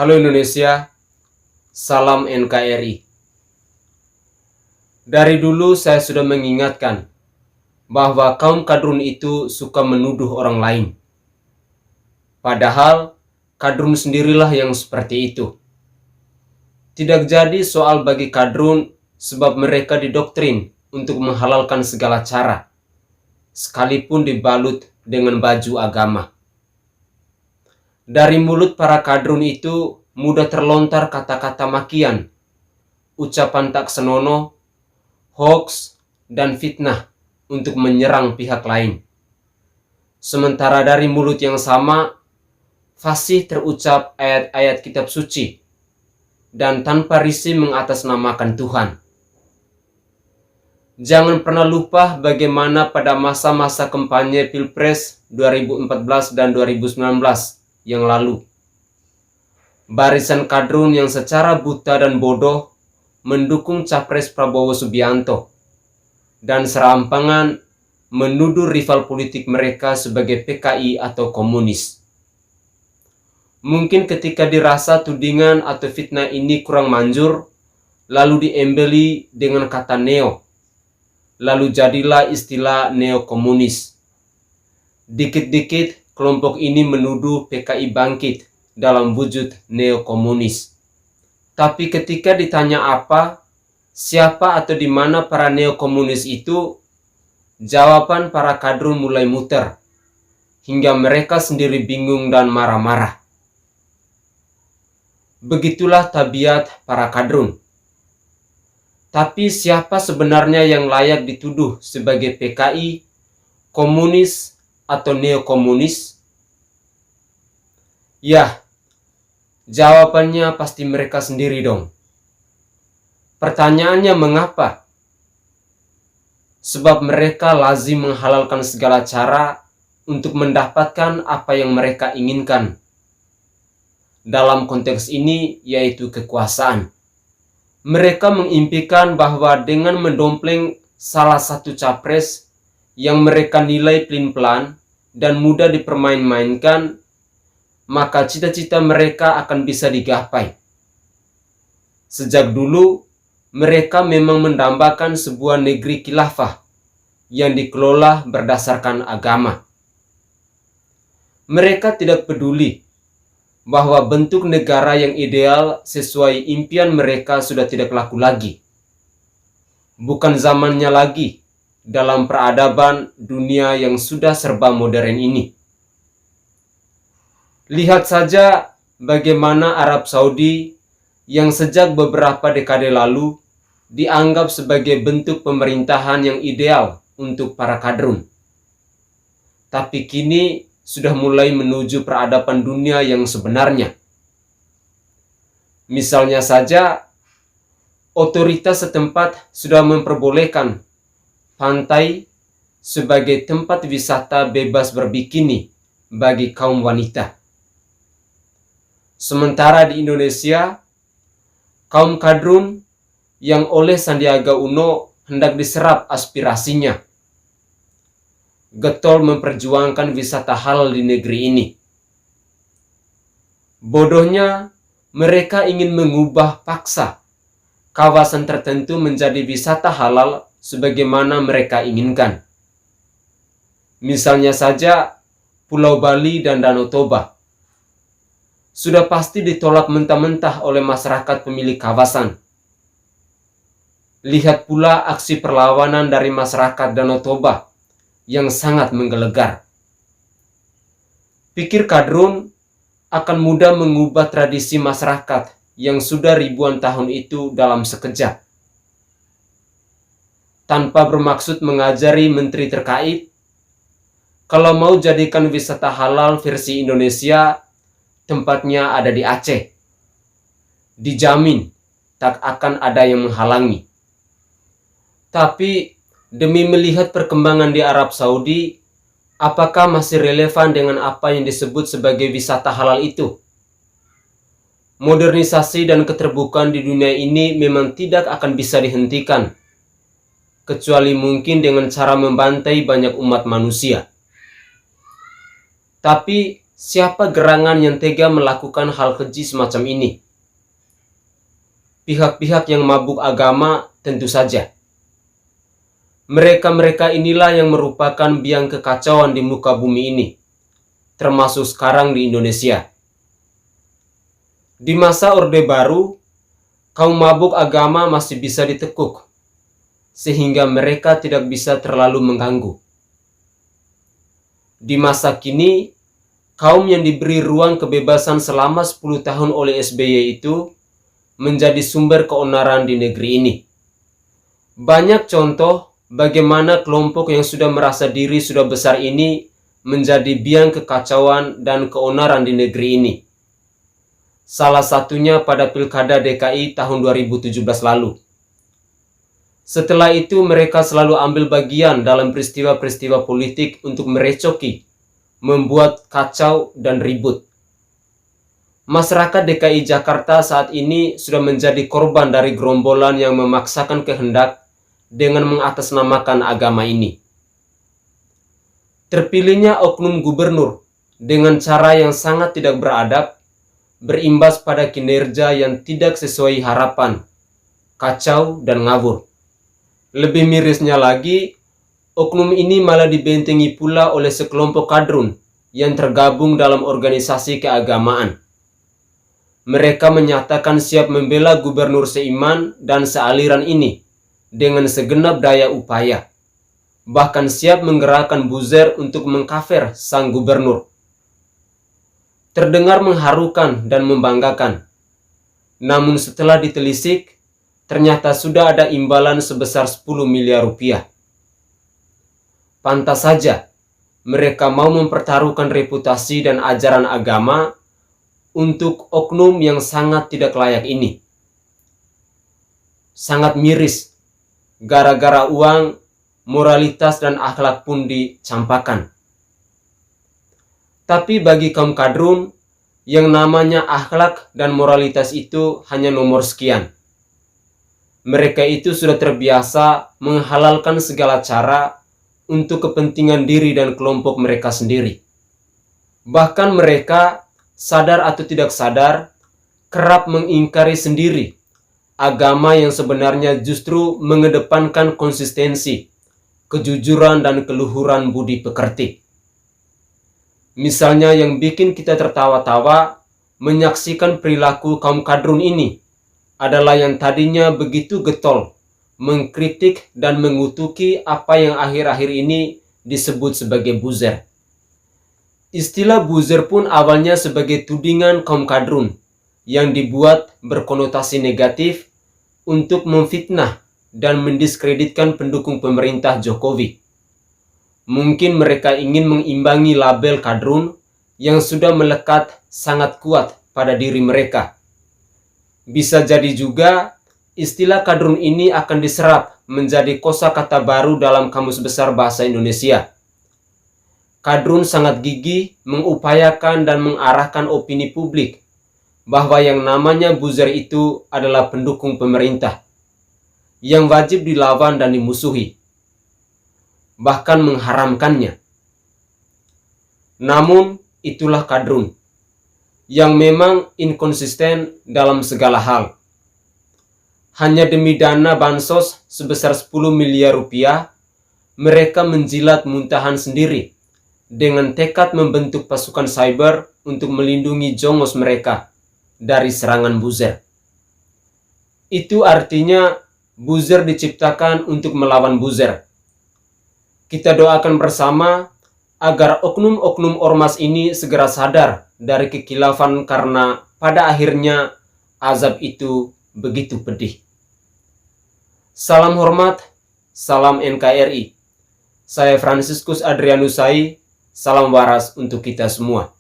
Halo Indonesia, salam NKRI. Dari dulu saya sudah mengingatkan bahwa kaum kadrun itu suka menuduh orang lain. Padahal kadrun sendirilah yang seperti itu. Tidak jadi soal bagi kadrun sebab mereka didoktrin untuk menghalalkan segala cara, sekalipun dibalut dengan baju agama. Dari mulut para kadrun itu mudah terlontar kata-kata makian, ucapan tak senonoh, hoax, dan fitnah untuk menyerang pihak lain. Sementara dari mulut yang sama, fasih terucap ayat-ayat kitab suci, dan tanpa risih mengatasnamakan Tuhan. Jangan pernah lupa bagaimana pada masa-masa kampanye Pilpres 2014 dan 2019 yang lalu, barisan kadrun yang secara buta dan bodoh mendukung Capres Prabowo Subianto dan serampangan menuduh rival politik mereka sebagai PKI atau komunis. Mungkin ketika dirasa tudingan atau fitnah ini kurang manjur, lalu diembeli dengan kata neo, lalu jadilah istilah neo-komunis. Dikit-dikit kelompok ini menuduh PKI bangkit dalam wujud neo-komunis. Tapi ketika ditanya apa, siapa atau di mana para neo-komunis itu, jawaban para kadrun mulai muter, hingga mereka sendiri bingung dan marah-marah. Begitulah tabiat para kadrun. Tapi siapa sebenarnya yang layak dituduh sebagai PKI, komunis, atau neo-komunis? Ya, jawabannya pasti mereka sendiri dong. Pertanyaannya mengapa? Sebab mereka lazim menghalalkan segala cara untuk mendapatkan apa yang mereka inginkan. Dalam konteks ini yaitu kekuasaan. Mereka mengimpikan bahwa dengan mendompleng salah satu capres yang mereka nilai pelin-pelan dan mudah dipermain-mainkan, maka cita-cita mereka akan bisa digapai. Sejak dulu, mereka memang mendambakan sebuah negeri khilafah yang dikelola berdasarkan agama. Mereka tidak peduli bahwa bentuk negara yang ideal sesuai impian mereka sudah tidak laku lagi. Bukan zamannya lagi dalam peradaban dunia yang sudah serba modern ini. Lihat saja bagaimana Arab Saudi yang sejak beberapa dekade lalu dianggap sebagai bentuk pemerintahan yang ideal untuk para kadrun. Tapi kini sudah mulai menuju peradaban dunia yang sebenarnya. Misalnya saja, otoritas setempat sudah memperbolehkan pantai sebagai tempat wisata bebas berbikini bagi kaum wanita. Sementara di Indonesia, kaum kadrun yang oleh Sandiaga Uno hendak diserap aspirasinya, getol memperjuangkan wisata halal di negeri ini. Bodohnya, mereka ingin mengubah paksa kawasan tertentu menjadi wisata halal sebagaimana mereka inginkan. Misalnya saja Pulau Bali dan Danau Toba. Sudah pasti ditolak mentah-mentah oleh masyarakat pemilik kawasan. Lihat pula aksi perlawanan dari masyarakat Danau Toba yang sangat menggelegar. Pikir kadrun akan mudah mengubah tradisi masyarakat yang sudah ribuan tahun itu dalam sekejap. Tanpa bermaksud mengajari menteri terkait, kalau mau jadikan wisata halal versi Indonesia, tempatnya ada di Aceh. Dijamin tak akan ada yang menghalangi. Tapi demi melihat perkembangan di Arab Saudi, apakah masih relevan dengan apa yang disebut sebagai wisata halal itu? Modernisasi dan keterbukaan di dunia ini memang tidak akan bisa dihentikan, kecuali mungkin dengan cara membantai banyak umat manusia. Tapi Siapa gerangan yang tega melakukan hal keji semacam ini? Pihak-pihak yang mabuk agama tentu saja. Mereka-mereka inilah yang merupakan biang kekacauan di muka bumi ini, termasuk sekarang di Indonesia. Di masa Orde Baru, kaum mabuk agama masih bisa ditekuk, sehingga mereka tidak bisa terlalu mengganggu. Di masa kini, kaum yang diberi ruang kebebasan selama 10 tahun oleh SBY itu menjadi sumber keonaran di negeri ini. Banyak contoh bagaimana kelompok yang sudah merasa diri sudah besar ini menjadi biang kekacauan dan keonaran di negeri ini. Salah satunya pada Pilkada DKI tahun 2017 lalu. Setelah itu mereka selalu ambil bagian dalam peristiwa-peristiwa politik untuk merecoki, membuat kacau dan ribut. Masyarakat DKI Jakarta saat ini sudah menjadi korban dari gerombolan yang memaksakan kehendak dengan mengatasnamakan agama ini. Terpilihnya oknum gubernur dengan cara yang sangat tidak beradab berimbas pada kinerja yang tidak sesuai harapan, kacau dan ngawur. Lebih mirisnya lagi, oknum ini malah dibentengi pula oleh sekelompok kadrun yang tergabung dalam organisasi keagamaan. Mereka menyatakan siap membela gubernur seiman dan sealiran ini dengan segenap daya upaya. Bahkan siap menggerakkan buzzer untuk mengkafir sang gubernur. Terdengar mengharukan dan membanggakan. Namun setelah ditelisik, ternyata sudah ada imbalan sebesar 10 miliar rupiah. Pantas saja mereka mau mempertaruhkan reputasi dan ajaran agama untuk oknum yang sangat tidak layak ini. Sangat miris, gara-gara uang, moralitas dan akhlak pun dicampakkan. Tapi bagi kaum kadrun, yang namanya akhlak dan moralitas itu hanya nomor sekian. Mereka itu sudah terbiasa menghalalkan segala cara untuk kepentingan diri dan kelompok mereka sendiri. Bahkan mereka, sadar atau tidak sadar, kerap mengingkari sendiri agama yang sebenarnya justru mengedepankan konsistensi, kejujuran dan keluhuran budi pekerti. Misalnya yang bikin kita tertawa-tawa menyaksikan perilaku kaum kadrun ini adalah yang tadinya begitu getol, mengkritik dan mengutuki apa yang akhir-akhir ini disebut sebagai buzzer. Istilah buzzer pun awalnya sebagai tudingan kaum kadrun yang dibuat berkonotasi negatif untuk memfitnah dan mendiskreditkan pendukung pemerintah Jokowi. Mungkin mereka ingin mengimbangi label kadrun yang sudah melekat sangat kuat pada diri mereka. Bisa jadi juga istilah kadrun ini akan diserap menjadi kosakata baru dalam Kamus Besar Bahasa Indonesia. Kadrun sangat gigih mengupayakan dan mengarahkan opini publik bahwa yang namanya buzzer itu adalah pendukung pemerintah yang wajib dilawan dan dimusuhi, bahkan mengharamkannya. Namun itulah kadrun yang memang inkonsisten dalam segala hal. Hanya demi dana bansos sebesar 10 miliar rupiah, mereka menjilat muntahan sendiri dengan tekad membentuk pasukan cyber untuk melindungi jongos mereka dari serangan buzzer. Itu artinya buzzer diciptakan untuk melawan buzzer. Kita doakan bersama agar oknum-oknum ormas ini segera sadar dari kekilafan karena pada akhirnya azab itu begitu pedih. Salam hormat, salam NKRI. Saya Fransiskus Adrianusai, salam waras untuk kita semua.